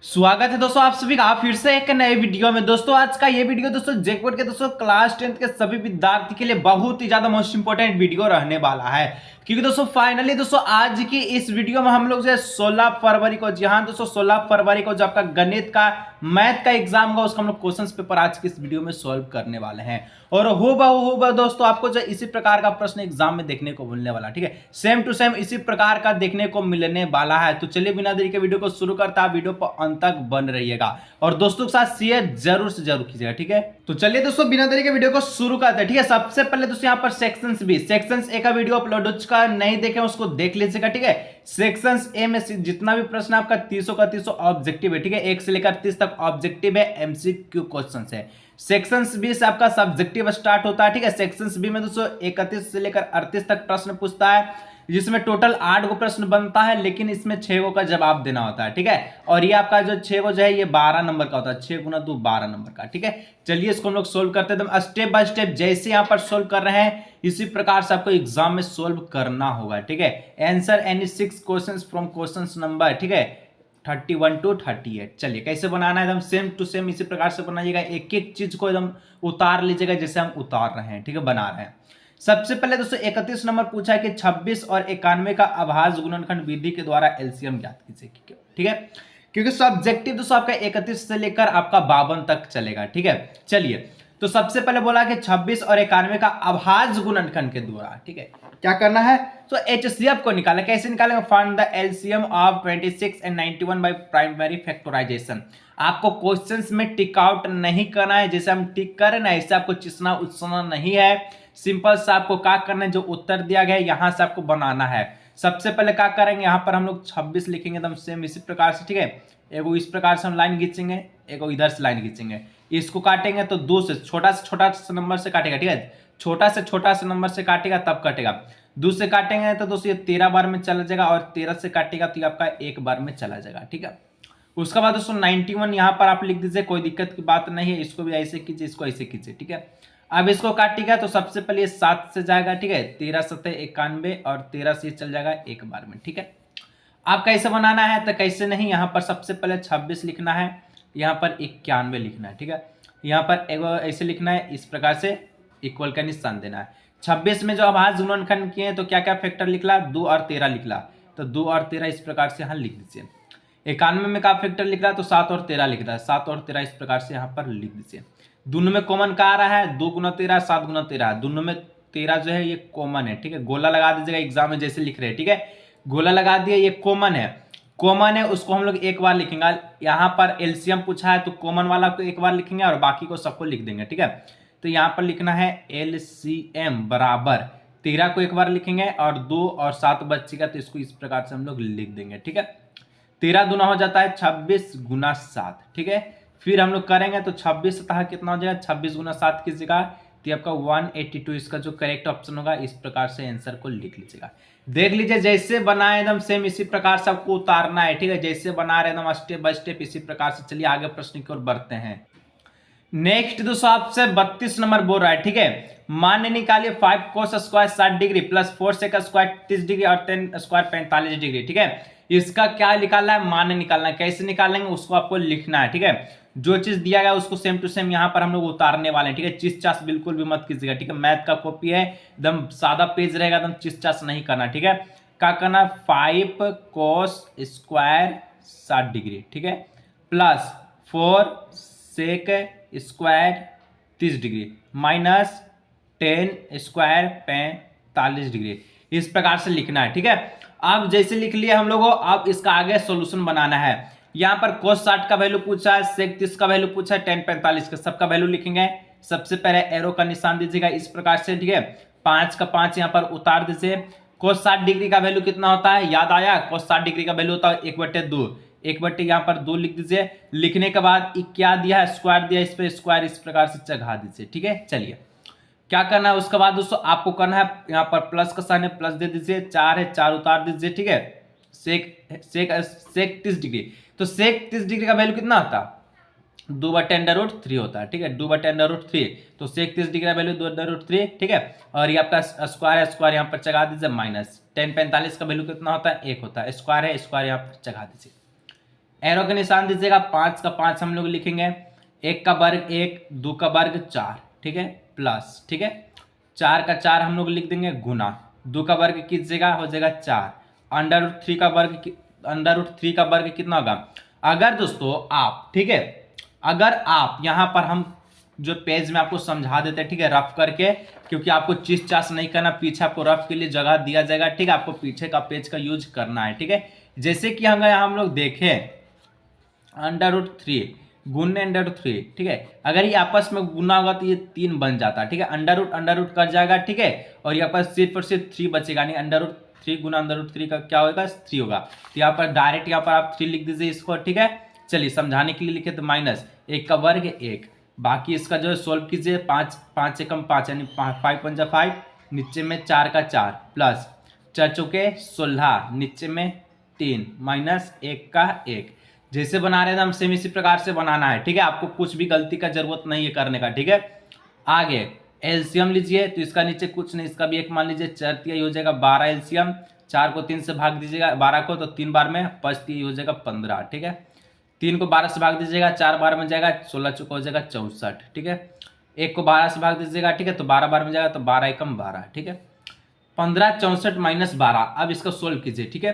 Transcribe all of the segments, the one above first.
स्वागत है दोस्तों आप सभी का फिर से एक नए वीडियो में। दोस्तों आज का ये वीडियो दोस्तों जैकपॉट के दोस्तों क्लास 10th के सभी विद्यार्थी के लिए बहुत ही ज्यादा मोस्ट इंपोर्टेंट वीडियो रहने वाला है, क्योंकि दोस्तों फाइनली दोस्तों आज की इस वीडियो में हम लोग जो है 16 फरवरी को, जी हाँ दोस्तों 16 फरवरी को जो आपका गणित का मैथ का एग्जाम होगा उसका हम लोग क्वेश्चंस पेपर आज की इस वीडियो में सॉल्व करने वाले हैं। और हो दोस्तों आपको जो इसी प्रकार का प्रश्न एग्जाम में देखने को मिलने वाला, ठीक है, सेम टू सेम इसी प्रकार का देखने को मिलने वाला है। तो चलिए बिना देरी के वीडियो को शुरू करता है, वीडियो पर अंत तक बन रहिएगा और दोस्तों के साथ शेयर जरूर से जरूर कीजिएगा, ठीक है। तो चलिए दोस्तों बिना देरी के वीडियो को शुरू करते हैं, ठीक है। सबसे पहले दोस्तों यहाँ पर सेक्शंस बी, सेक्शंस ए का वीडियो अपलोड हो चुका है, नहीं देखे उसको देख लीजिएगा, ठीक है। सेक्शंस ए में जितना भी प्रश्न आपका 300 का 300 ऑब्जेक्टिव है, ठीक है, 1 से लेकर 30 तक ऑब्जेक्टिव है, एमसीक्यू क्वेश्चंस है। सेक्शंस बी से आपका सब्जेक्टिव स्टार्ट होता है, ठीक है। सेक्शंस बी में दोस्तों 31 से लेकर 38 तक प्रश्न पूछता है, जिसमें टोटल 8 गो प्रश्न बनता है, लेकिन इसमें 6 गो का जवाब देना होता है, ठीक है। और ये आपका जो 6 गो जो है ये 12 नंबर का होता है, 6 गुना 2 12 नंबर का, ठीक है। चलिए इसको हम लोग सोल्व करते हैं एकदम स्टेप बाय स्टेप, जैसे यहाँ पर सोल्व कर रहे हैं इसी प्रकार से आपको एग्जाम में सोल्व करना होगा, ठीक है। Answer any 6 questions from questions number, ठीक है, 31 to 38। चलिए कैसे बनाना है, एकदम सेम टू सेम इसी प्रकार से बनाइएगा, एक एक चीज को एकदम उतार लीजिएगा जैसे हम उतार रहे हैं, ठीक है, बना रहे हैं। सबसे पहले दोस्तों 31 नंबर पूछा है कि 26 और 91 का अभाज्य गुणनखंड विधि के द्वारा एलसीएम ज्ञात कीजिए, ठीक है। क्योंकि सब्जेक्टिव दोस्तों आपका 31 से लेकर आपका 52 तक चलेगा, ठीक है। चलिए तो सबसे पहले बोला कि 26 और 91 का अभाज्य गुणनखंड के द्वारा, ठीक है, क्या करना है, तो एचसीएफ को निकाला। कैसे निकालेंगे, find the LCM of 26 and 91 by primary factorisation. आपको क्वेश्चंस में टिक आउट नहीं करना है, जैसे हम टिक करें ना ऐसे आपको चिसना उचना नहीं है, सिंपल सा आपको क्या करना है, जो उत्तर दिया गया है यहां से आपको बनाना है। सबसे पहले क्या करेंगे, यहाँ पर हम लोग 26 लिखेंगे एकदम सेम इसी प्रकार से, ठीक है। एगो इस प्रकार से हम लाइन खींचेंगे, एगो इधर से लाइन खींचेंगे, इसको काटेंगे तो 2 से छोटा नंबर से काटेगा, ठीक है, छोटा से नंबर से काटेगा तब कटेगा। 2 से काटेंगे तो दोस्तों ये 13 बार में चला जाएगा, और 13 से काटेगा तो आपका 1 बार में चला जाएगा, ठीक है। उसके बाद दोस्तों 91 यहाँ पर आप लिख दीजिए, कोई दिक्कत की बात नहीं है, इसको भी ऐसे कीजिए, इसको ऐसे कीजिए, ठीक है। अब इसको काटिएगा तो सबसे पहले 7 से जाएगा, ठीक है, 13 7 91 और 13 से चल जाएगा 1 बार में, ठीक है। आप कैसे बनाना है तो कैसे नहीं, यहाँ पर सबसे पहले 26 लिखना है, यहाँ पर 91 लिखना है, ठीक है। यहाँ पर ऐसे लिखना है, इस प्रकार से इक्वल का निशान देना है। 26 में जो अभाज्य गुणनखंड किए तो क्या क्या फैक्टर निकला, 2 और 13 निकला, तो 2 और 13 इस प्रकार से यहाँ लिख दीजिए। 91 में का फैक्टर लिख रहा है तो 7 और 13 लिख रहा है, 7 और 13 इस प्रकार से यहाँ पर लिख दीजिए। दोनों में कॉमन क्या आ रहा है, 2 गुना 13 7 गुना 13, दोनों में 13 जो है ये कॉमन है, ठीक है। गोला लगा दीजिएगा एग्जाम में जैसे लिख रहे हैं, ठीक है, गोला लगा दिया, ये कॉमन है, उसको हम लोग एक बार लिखेंगे। यहाँ पर एलसीएम पूछा है तो कॉमन वाला को एक बार लिखेंगे और बाकी को सबको लिख देंगे, ठीक है। तो यहाँ पर लिखना है एलसीएम बराबर 13 को एक बार लिखेंगे और 2 और 7 बचेगा तो इसको इस प्रकार से हम लोग लिख देंगे, ठीक है। 13 दूना हो जाता है 26 गुना 7, ठीक है। फिर हम लोग करेंगे तो 26 सतह कितना हो जाएगा, 26 गुना 7 की जगह तो आपका 182, इसका जो करेक्ट ऑप्शन होगा इस प्रकार से आंसर को लिख लीजिएगा। देख लीजिए जैसे बनाए एकदम सेम इसी प्रकार से आपको उतारना है, ठीक है, जैसे बना रहे एकदम स्टेप बाय स्टेप इसी प्रकार से। चलिए आगे प्रश्न की ओर बढ़ते हैं। नेक्स्ट दोस्तों आपसे 32 नंबर बोल रहा है, ठीक है, मान निकालिए 5 cos square 60 degree plus 4 sec square 30 degree और 10 स्क्वायर 45 डिग्री, ठीक है। इसका क्या निकालना है, मान निकालना है। कैसे निकालेंगे उसको आपको लिखना है, ठीक है। जो चीज दिया गया उसको सेम टू सेम यहाँ पर हम लोग उतारने वाले हैं, ठीक है। चिस चास बिल्कुल भी मत कीजिएगा, ठीक है, मैथ का कॉपी है, एकदम सादा पेज रहेगा, एकदम चिस चास नहीं करना, ठीक है। क्या करना, 5 cos स्क्वायर 60 डिग्री, ठीक है, plus 4 sec square 30 degree minus 10 square 45 degree, इस प्रकार से लिखना है, ठीक है। अब जैसे लिख लिया हम लोगों, अब इसका आगे सॉल्यूशन बनाना है। यहाँ पर cos 60 का वैल्यू पूछा है, sec 30 का वैल्यू पूछा है, 10 45 का सबका वैल्यू लिखेंगे। सबसे पहले एरो का निशान दीजिएगा इस प्रकार से, ठीक है, 5 का 5 यहाँ पर उतार दीजिए। cos 60 डिग्री का वैल्यू कितना होता है, याद आया, cos 60 डिग्री का वैल्यू होता है 1/2, 1/, यहाँ पर 2 लिख दीजिए। लिखने के बाद क्या दिया है, स्क्वायर दिया, इस पर स्क्वायर इस प्रकार से चढ़ा दीजिए, ठीक है। चलिए क्या करना है उसके बाद दोस्तों आपको करना है, यहाँ पर प्लस का साइन है, प्लस दे दीजिए, 4 है 4 उतार दीजिए, ठीक है। सेक 30 डिग्री, तो सेक 30 डिग्री का वैल्यू कितना होता है, 2/√3 होता है, ठीक है, 2/√3, तो सेक 30 डिग्री का वैल्यू 2/√3, ठीक है। और ये आपका स्क्वायर है, स्क्वायर यहाँ पर चढ़ा दीजिए, माइनस 10 45 का वैल्यू कितना होता है, 1 होता है, स्क्वायर है, स्क्वायर यहाँ पर चढ़ा दीजिए। एरो का निशान दीजिएगा, 5 का 5 हम लोग लिखेंगे, 1 का वर्ग 1, 2 का वर्ग 4, ठीक है, प्लस, ठीक है, 4 का 4 हम लोग लिख देंगे गुना, 2 का वर्ग कीजिएगा हो जाएगा 4, अंडर रूट थ्री का वर्ग कितना होगा। अगर दोस्तों आप, ठीक है, अगर आप यहां पर हम जो पेज में आपको समझा देते हैं, ठीक है, रफ करके, क्योंकि आपको चीज चास नहीं करना, पीछे आपको रफ के लिए जगह दिया जाएगा, ठीक है, आपको पीछे का पेज का यूज करना है, ठीक है। जैसे कि हम लोग देखें अंडर रूट थ्री गुने अंडर रूट थ्री, ठीक है, अगर ये आपस में गुना होगा तो ये 3 बन जाता है, ठीक है, अंडर रूट कट जाएगा, ठीक है, और यहाँ पर सिर्फ और सिर्फ 3 बचेगा, नहीं अंडर रूट थ्री गुना अंडर रूट थ्री का क्या होगा 3 होगा, तो यहाँ पर डायरेक्ट यहाँ पर आप 3 लिख दीजिए इसको, ठीक है। चलिए समझाने के लिए लिखे तो माइनस 1 का वर्ग 1, बाकी इसका जो है सोल्व कीजिए, 5 एकम 5 यानी 5 पंजा 5, नीचे में 4 का 4 प्लस 4 चौके 16, नीचे में 3 माइनस 1 का 1। जैसे बना रहे हैं हम सेम इसी प्रकार से बनाना है, ठीक है, आपको कुछ भी गलती का जरूरत नहीं है करने का, ठीक है। आगे एलसीएम लीजिए, तो इसका नीचे कुछ नहीं, इसका भी एक मान लीजिए, 4 हो जाएगा 12 एलसीएम, 4 को 3 से भाग दीजिएगा 12 को, तो 3 बार में 5 हो जाएगा 15, ठीक है, 3 को 12 से भाग दीजिएगा, 4 बार में जाएगा 16 चौका हो जाएगा 64, ठीक है, 1 को 12 से भाग दीजिएगा, ठीक है, तो 12 बार में जाएगा, तो 12 एकम 12, ठीक है, 15 64 माइनस 12। अब इसका सोल्व कीजिए, ठीक है,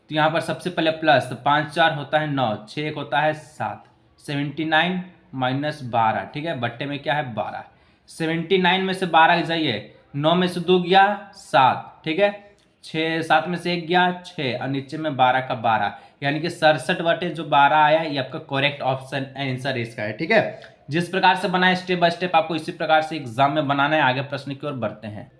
तो यहाँ पर सबसे पहले प्लस, तो 5 4 होता है 9, 6 1 होता है 7, 79 माइनस 12, ठीक है, बट्टे में क्या है 12, 79 में से 12 जाइए, 9 में से 2 गया 7, ठीक है, 6 7 में से 1 गया 6, और नीचे में 12 का 12, यानी कि 67 बटे जो 12 आया, ये आपका करेक्ट ऑप्शन आंसर इसका है, ठीक है। जिस प्रकार से बनाए स्टेप बाय स्टेप आपको इसी प्रकार से एग्जाम में बनाना है। आगे प्रश्न की ओर बढ़ते हैं।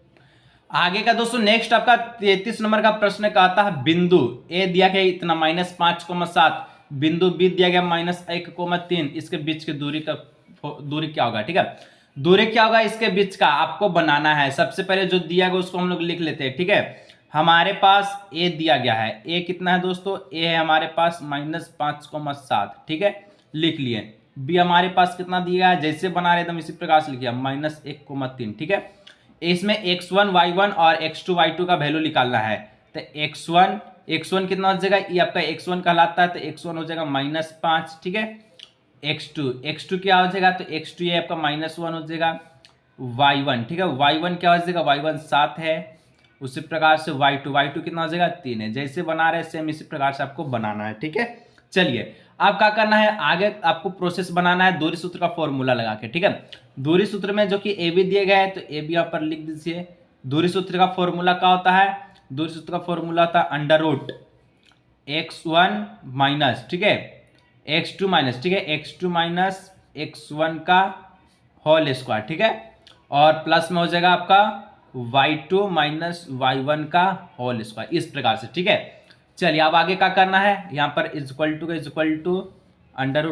आगे का दोस्तों नेक्स्ट आपका 33 नंबर का प्रश्न कहता है बिंदु ए दिया गया इतना -5,7, बिंदु बी दिया गया -1,3, इसके बीच की दूरी क्या होगा, ठीक है, दूरी क्या होगा इसके बीच का आपको बनाना है। सबसे पहले जो दिया गया उसको हम लोग लिख लेते हैं, ठीक है। हमारे पास ए दिया गया है, ए कितना है दोस्तों, ए है हमारे पास -5,7, ठीक है, लिख लिए। बी हमारे पास कितना दिया है, जैसे बना रहे एकदम इसी प्रकार से लिखिए -1,3, ठीक है। इसमें x1 y1 और x2 y2 का वैल्यू निकालना है, तो x1 कितना हो जाएगा, ये आपका x1 कहलाता है, तो x1 हो जाएगा -5, ठीक है। x2 क्या हो जाएगा, तो x2 ये आपका -1 हो जाएगा, y1, ठीक है, y1 क्या हो जाएगा, y1 7 है, उसी प्रकार से y2 कितना हो जाएगा 3 है। जैसे बना रहे सेम इसी प्रकार से आपको बनाना है, ठीक है। चलिए अब क्या करना है, आगे आपको प्रोसेस बनाना है दूरी सूत्र का फॉर्मूला लगा के, ठीक है। दूरी सूत्र में जो कि ए बी दिए गए हैं, तो ए बी यहाँ पर लिख दीजिए। दूरी सूत्र का फॉर्मूला क्या होता है, दूरी सूत्र का फॉर्मूला होता है √x1 माइनस, ठीक है, x2 माइनस, ठीक है, x2 माइनस x1 का होल स्क्वायर, ठीक है, और प्लस में हो जाएगा आपका y2 माइनस y1 का होल स्क्वायर, इस प्रकार से, ठीक है। चलिए अब आगे क्या करना है, यहाँ पर इक्वल टू अंडर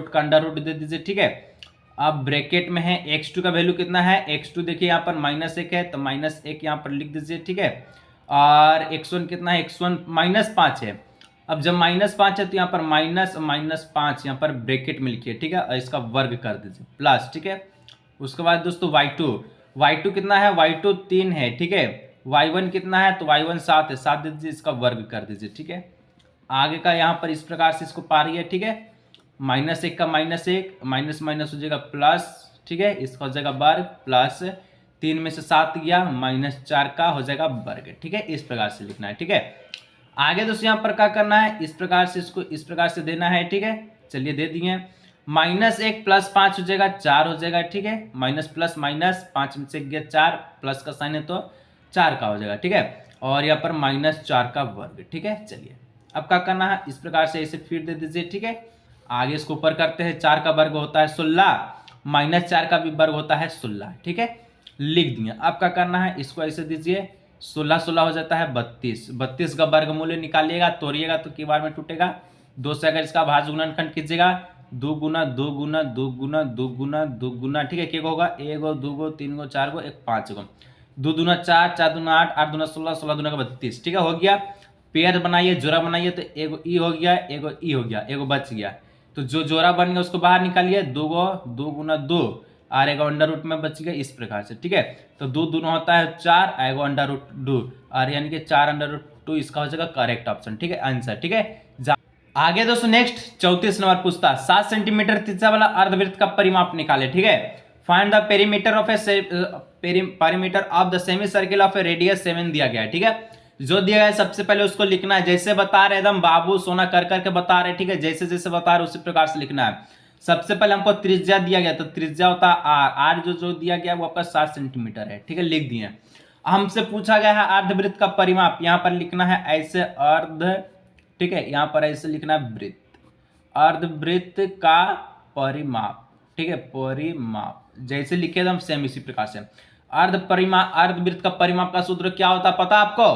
रूट दे दीजिए, ठीक है। अब ब्रैकेट में है x2 का वैल्यू कितना है, x2 देखिए यहाँ पर -1 है, तो -1 यहाँ पर लिख दीजिए, ठीक है। और x1 कितना है, x1 -5 है। अब जब -5 है तो यहाँ पर -5 यहाँ पर ब्रैकेट में लिखिए, ठीक है, और इसका वर्ग कर दीजिए प्लस, ठीक है। उसके बाद दोस्तों y2 कितना है, y2 3 है, ठीक है। y1 कितना है, तो y1 7 है, 7 दे दीजिए, इसका वर्ग कर दीजिए, ठीक है। आगे का यहाँ पर इस प्रकार से इसको पारिए, ठीक है, -1 का -1 माइनस माइनस हो जाएगा प्लस, ठीक है, इसका हो जाएगा वर्ग प्लस 3 में से 7 गया -4 का हो जाएगा वर्ग, ठीक है, इस प्रकार से लिखना है, ठीक है। आगे दोस्तों यहाँ पर क्या करना है, इस प्रकार से इसको इस प्रकार से देना है, ठीक है। चलिए दे दिए, -1 + 5 हो जाएगा 4 हो जाएगा, ठीक है, माइनस प्लस माइनस 5 में से गया 4, प्लस का साइन है तो 4 का हो जाएगा, ठीक है, और यहाँ पर -4 का वर्ग, ठीक है। चलिए अब क्या करना है, इस प्रकार से ऐसे फिर दे दीजिए, ठीक है। आगे इसको ऊपर करते हैं, 4 का वर्ग होता है 16, -4 का भी वर्ग होता है 16, ठीक है, लिख दिए। अब क्या करना है, इसको ऐसे दीजिए, 16 हो जाता है 32 का वर्गमूल निकालिएगा, तोड़िएगा तो किबार में टूटेगा, 2 से अगर इसका भाज्य गुणनखंड कीजिएगा, 2 गुना 2 गुना 2 गुना 2 गुना 2 गुना, ठीक है, क्या होगा 1 गो 2 गो 3 गो 4 गो 1 5 गो, 2 दूना 4 4 दूना 8 8 दूना 16 16 दूना 32, ठीक है, हो गया। पेयर बनाइए, जोड़ा बनाइए, तो एगो ई हो गया, एगो ई हो गया, एगो बच गया, तो जो जोड़ा बन गया उसको बाहर निकालिए, 2 गो 2 गुना 2 और एगो अंडर रूट में बच गया, इस प्रकार से, ठीक है। तो 2 दूना होता है 4, एगो अंडर रूट 2 और यानी कि 4 अंडर रूट 2 इसका हो जाएगा करेक्ट ऑप्शन, ठीक है, आंसर, ठीक है। आगे दोस्तों नेक्स्ट 34 नंबर पूछता 7 सेंटीमीटर त्रिज्या वाला अर्धवृत्त का परिमाप निकाले। ठीक है, find the perimeter of perimeter of the semi circle of A radius 7 दिया गया है। ठीक है, जो दिया गया है सबसे पहले उसको लिखना है, जैसे बता रहे एकदम बाबू सोना कर करके बता रहे। ठीक है, जैसे जैसे बता रहे उसी प्रकार से लिखना है। सबसे पहले हमको त्रिज्या दिया गया, तो त्रिज्या होता है आर, आर जो दिया गया वो आपका 7 सेंटीमीटर है। ठीक है, लिख दिए। हमसे पूछा गया है अर्धवृत्त का परिमाप, यहाँ पर लिखना है ऐसे अर्ध, ठीक है, यहाँ पर ऐसे लिखना है वृत्त, अर्धवृत्त का परिमाप। ठीक है, परिमाप जैसे लिखे हम सेम इसी प्रकार से। अर्धवृत्त का परिमाप का सूत्र क्या होता है पता आपको?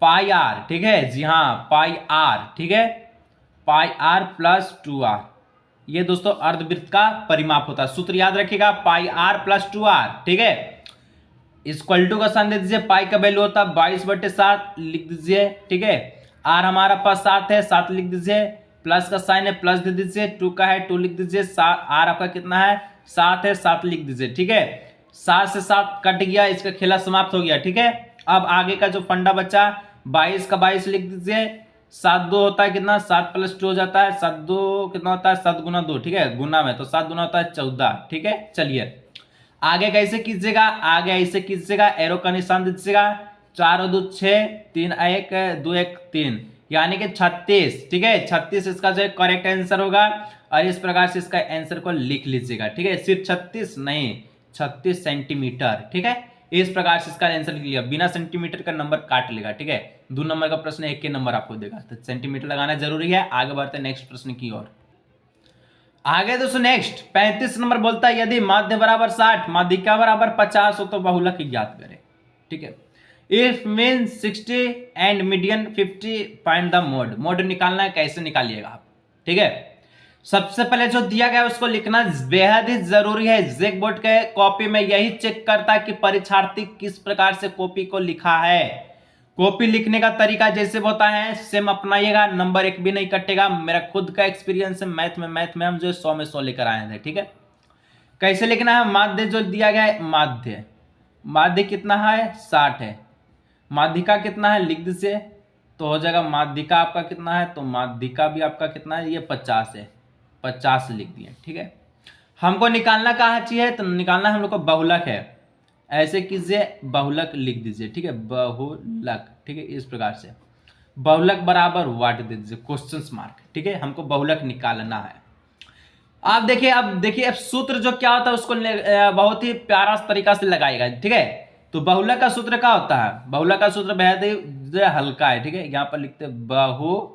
पाई आर। ठीक है, जी हाँ, पाई आर। ठीक है, पाई आर प्लस 2r, ये दोस्तों अर्धवृत्त का परिमाप होता है। सूत्र याद रखिएगा, पाई आर प्लस 2r। ठीक है, इक्वल टू का साइन दे दीजिए, पाई का वैल्यू होता है 22/7 लिख दीजिए। ठीक है, आर हमारा पास 7 है, 7 लिख दीजिए, प्लस का साइन है प्लस दे दीजिए, 2 का है 2 लिख दीजिए, आर आपका कितना है 7 है, 7 लिख दीजिए। ठीक है, 7 से 7 कट गया, इसका खेला समाप्त हो गया। ठीक है, अब आगे का जो फंडा बचा 22 का 22 लिख दीजिए, 7 2 होता है कितना, 7 + 2 हो जाता है, 7 2 कितना होता है 7 × 2। ठीक है, गुना में तो 7 गुना होता है 14। ठीक है, चलिए आगे कैसे कीजिएगा, आगे ऐसे कीजिएगा, एरो का निशान दीजिएगा, 4 और 2 6, 3 1 2 1 3, यानी कि 36। ठीक है, 36 इसका जो है करेक्ट आंसर होगा, और इस प्रकार से इसका आंसर को लिख लीजिएगा। ठीक है, सिर्फ 36 नहीं, 36 सेंटीमीटर। ठीक है, इस प्रकार से इसका आंसर लिख लिया, बिना सेंटीमीटर का नंबर काट लेगा। ठीक है, 2 नंबर का प्रश्न 1 के नंबर आपको देगा, तो सेंटीमीटर लगाना जरूरी है। आगे बढ़ते हैं नेक्स्ट प्रश्न की ओर। आगे दोस्तों नेक्स्ट 35 नंबर बोलता है यदि माध्य बराबर 60 माध्यिका बराबर 50 हो तो बहुलक ज्ञात करें। ठीक है, if mean 60 and median 50 find the mode. Mode निकालना है, कैसे निकालिएगा आप? ठीक है, सबसे पहले जो दिया गया है उसको लिखना बेहद ही जरूरी है। जैक बोर्ड के कॉपी में यही चेक करता है कि परीक्षार्थी किस प्रकार से कॉपी को लिखा है। कॉपी लिखने का तरीका जैसे होता है सेम अपनाइएगा, नंबर 1 भी नहीं कटेगा। मेरा खुद का एक्सपीरियंस है, मैथ में हम जो 100 में 100 लेकर आए थे। ठीक है, कैसे लिखना है? माध्य जो दिया गया है, माध्य कितना है 60 है, माध्यिका कितना है लिख दीजिए, तो हो जाएगा माध्यिका आपका कितना है, तो माध्यिका भी आपका कितना है, ये 50 है, 50 लिख दिए। ठीक है, हमको निकालना कहाँ चाहिए, तो निकालना हम लोग को बहुलक है, ऐसे कीजिए बहुलक लिख दीजिए। ठीक है, बहुलक। ठीक है, इस प्रकार से बहुलक बराबर वाट दे दीजिए क्वेश्चन मार्क। ठीक है, हमको बहुलक निकालना है। आप देखिए, अब देखिए अब सूत्र जो क्या होता है उसको बहुत ही प्यारा तरीका से लगाएगा। ठीक है, तो बहुलक का सूत्र क्या होता है? बहुलक का सूत्र बेहद ही हल्का है। ठीक है, यहाँ पर लिखते बहुलक,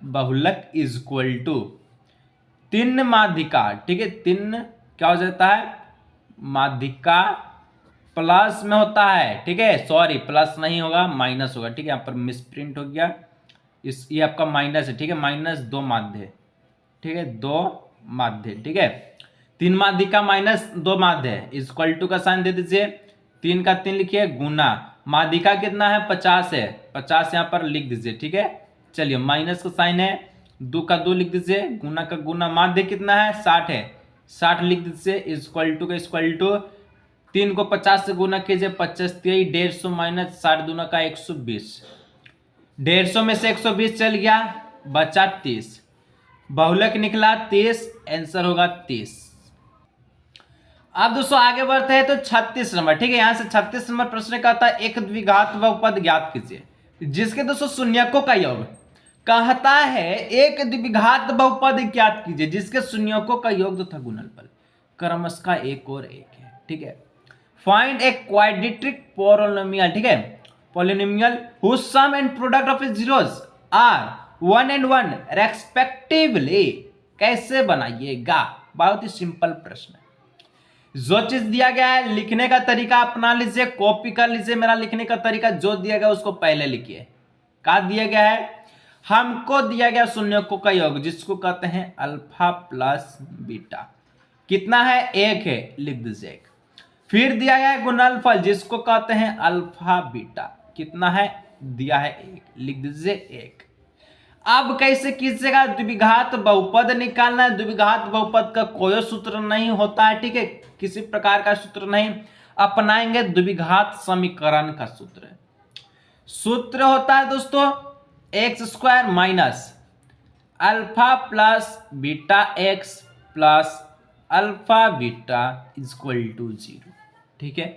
बहुलक इज इक्वल टू 3 माध्यिका। ठीक है, 3 क्या हो जाता है, माध्यिका प्लस में होता है। ठीक है, सॉरी प्लस नहीं होगा, माइनस होगा। ठीक है, यहाँ पर मिसप्रिंट हो गया, ये आपका माइनस है। ठीक है, -2 माध्य। ठीक है, 2 माध्य। ठीक है, 3 माध्यिका -2 माध्य है, इक्वल टू का साइन दे दीजिए, 3 का 3 लिखिए, गुना माध्यिका कितना है 50 है, 50 यहाँ पर लिख दीजिए। ठीक है, चलिए माइनस का साइन है, 2 का 2 लिख दीजिए, गुना का गुना, माध्य कितना है 60 है, 60 लिख दीजिए, इक्वल टू का इक्वल टू 3 को 50 से गुना कीजिए, 50 150 माइनस 60 दूना का 120, 150 में से 120 चल गया, बचा 30, बहुलक निकला 30, आंसर होगा 30। अब दोस्तों आगे बढ़ते हैं तो 36 नंबर। ठीक है, यहां से 36 नंबर प्रश्न कहता है एक द्विघात बहुपद ज्ञात कीजिए जिसके दोस्तों शून्यकों का योग कहता है, एक द्विघात बहुपद ज्ञात कीजिए जिसके शून्यकों का योग तथा गुणनफल क्रमशः 1 और 1 है। ठीक है, फाइंड ए क्वाड्रेटिक पोलिनोमियल। ठीक है, polynomial whose sum and product of its zeros are 1 and 1 respectively. कैसे बनाइएगा? बहुत ही सिंपल प्रश्न है। जो चीज दिया गया है लिखने का तरीका अपना लीजिए, कॉपी कर लीजिए। मेरा लिखने का तरीका जो दिया गया उसको पहले लिखिए। क्या दिया गया है? हमको दिया गया शून्यकों का योग जिसको कहते हैं अल्फा प्लस बीटा, कितना है 1 है, लिख दीजिए 1। फिर दिया गया है गुणनफल जिसको कहते हैं अल्फा बीटा, कितना है दिया है 1, लिख दीजिए 1। अब कैसे कीजिएगा? द्विघात बहुपद निकालना है। द्विघात बहुपद का कोई सूत्र नहीं होता है। ठीक है, किसी प्रकार का सूत्र नहीं अपनाएंगे, द्विघात समीकरण का सूत्र होता है दोस्तों X square minus alpha plus beta X plus alpha beta equal to 0। ठीक है,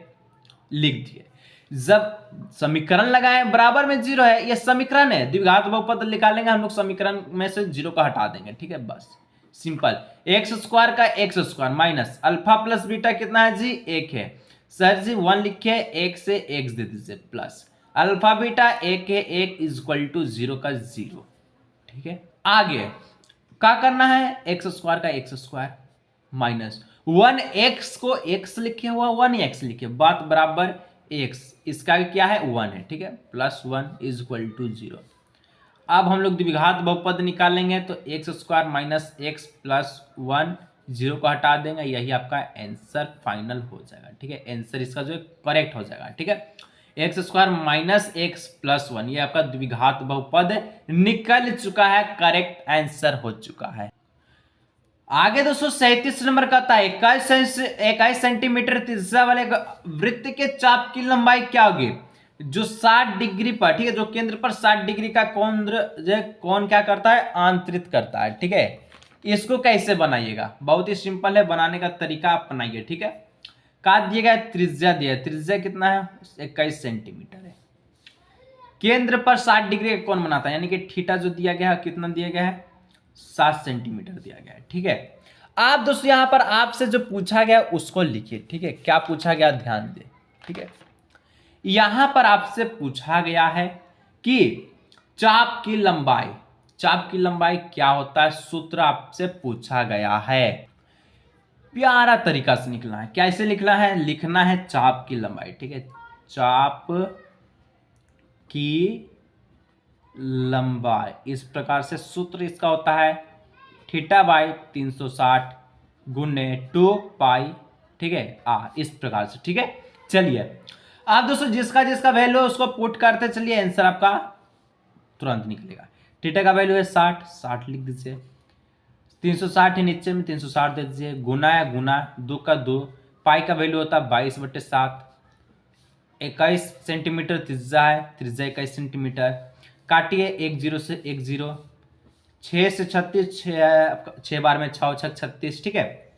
लिख दिए। जब समीकरण लगाएं बराबर में 0 है, ये समीकरण है, द्विघात बहुपद निकालेंगे हम लोग, समीकरण में से 0 को हटा देंगे। ठीक है, बस सिंपल। एक्स स्क्वायर का x square minus alpha plus beta कितना है जी, 1 है। सर जी 1 लिखे, 1 से x दे दीजिए, प्लस अल्फा बीटा 1 है, 1 इक्वल टू 0 का 0। ठीक है, आगे क्या करना है, एक्स स्क्वायर का एक्स स्क्वायर माइनस 1x को x लिखे हुआ 1x लिखे, बात बराबर x, इसका क्या है 1 है। ठीक है, प्लस 1 इज इक्वल टू 0। अब हम लोग द्विघात बहुपद निकालेंगे तो x square minus x plus 1, 0 को हटा देंगे, यही आपका आंसर फाइनल हो जाएगा। ठीक है, आंसर इसका जो है करेक्ट हो जाएगा। ठीक है, x square minus x plus 1, ये आपका द्विघात बहुपद निकल चुका है, करेक्ट आंसर हो चुका है। आगे दोस्तों 37 नंबर का था, 21 सेंटीमीटर त्रिज्या वाले वृत्त के चाप की लंबाई क्या होगी, जो 60 डिग्री पर, ठीक है, जो केंद्र पर 60 डिग्री का कोण क्या करता है, आंतरित करता है। ठीक है, इसको कैसे बनाइएगा, बहुत ही सिंपल है, बनाने का तरीका आप बनाइए। ठीक है, का दिया गया, त्रिज्या दिया, त्रिज्या कितना है 21 सेंटीमीटर है, केंद्र पर 60 डिग्री का कोण बनाता है, यानी कि थीटा जो दिया गया है कितना दिया गया है, 7 सेंटीमीटर दिया गया है। ठीक है, आप दोस्तों यहां पर आपसे जो पूछा गया उसको लिखिए। ठीक है, क्या पूछा गया ध्यान दे। ठीक है, यहां पर आपसे पूछा गया है कि चाप की लंबाई क्या होता है, सूत्र आपसे पूछा गया है। प्यारा तरीका से निकलना है, कैसे लिखना है, लिखना है चाप की लंबाई। ठीक है, चाप की लंबाई, इस प्रकार से सूत्र इसका होता है थीटा बाई 360 गुने 2 पाई। ठीक है, इस प्रकार से। ठीक है, चलिए आप दोस्तों जिसका जिसका वैल्यू है उसको पुट करते चलिए, आंसर आपका तुरंत निकलेगा। थीटा का वैल्यू है 60 लिख दीजिए, 360 है नीचे में, 360 दे दीजिए, गुना है गुना, 2 का 2, पाई का वैल्यू होता है 22/7, 21 सेंटीमीटर त्रिज्या है, त्रिज्या 21 सेंटीमीटर, काटिए 1 0 से 1 0, 6 से 36, 6 बार में 6 6 36। ठीक है,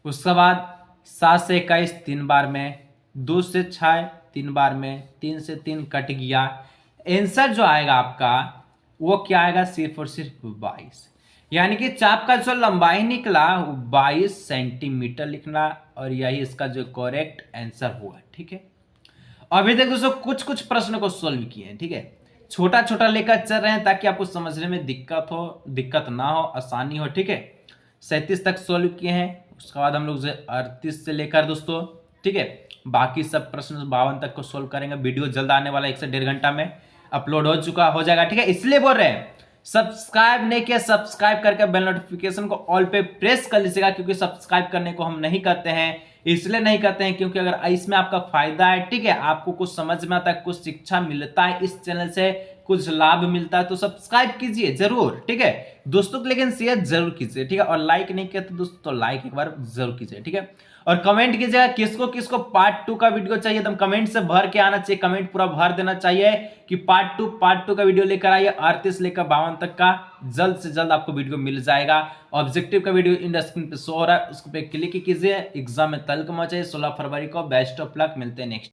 उसके बाद 7 से 21 3 बार में, 2 से 6 3 बार में, 3 से 3 कट गया, आंसर जो आएगा आपका वो क्या आएगा, सिर्फ और सिर्फ 22। यानी कि चाप का जो लंबाई निकला 22 सेंटीमीटर लिखना, और यही इसका जो करेक्ट आंसर हुआ। ठीक है, अभी तक दोस्तों कुछ कुछ प्रश्न को सोल्व किए हैं। ठीक है, छोटा छोटा लेकर चल रहे हैं ताकि आपको समझने में दिक्कत ना हो, आसानी हो। ठीक है, 37 तक सोल्व किए हैं, उसके बाद हम लोग 38 से लेकर दोस्तों, ठीक है, बाकी सब प्रश्न 52 तक को सोल्व करेंगे। वीडियो जल्द आने वाला 1 से 1.5 घंटा में अपलोड हो जाएगा। ठीक है, इसलिए बोल रहे हैं सब्सक्राइब नहीं किया, सब्सक्राइब करके बेल नोटिफिकेशन को ऑल पे प्रेस कर लीजिएगा, क्योंकि सब्सक्राइब करने को हम नहीं करते हैं, इसलिए नहीं करते हैं क्योंकि अगर इसमें आपका फायदा है, ठीक है, आपको कुछ समझ में आता है, कुछ शिक्षा मिलता है, इस चैनल से कुछ लाभ मिलता है, तो सब्सक्राइब कीजिए जरूर। ठीक है दोस्तों, लेकिन शेयर जरूर कीजिए। ठीक है, और लाइक नहीं किया तो दोस्तों तो लाइक एक बार जरूर कीजिए। ठीक है, और कमेंट कीजिएगा किसको किसको पार्ट 2 का वीडियो चाहिए, तो कमेंट से भर के आना चाहिए, कमेंट पूरा भर देना चाहिए कि पार्ट 2 का वीडियो लेकर आइए। 38 लेकर 52 तक का जल्द से जल्द आपको वीडियो मिल जाएगा। ऑब्जेक्टिव का वीडियो इन स्क्रीन पे शो हो रहा है, उसको पे क्लिक कीजिए। एग्जाम में तल्क मचाइए 16 फरवरी को। बेस्ट ऑफ लक, मिलते हैं नेक्स्ट।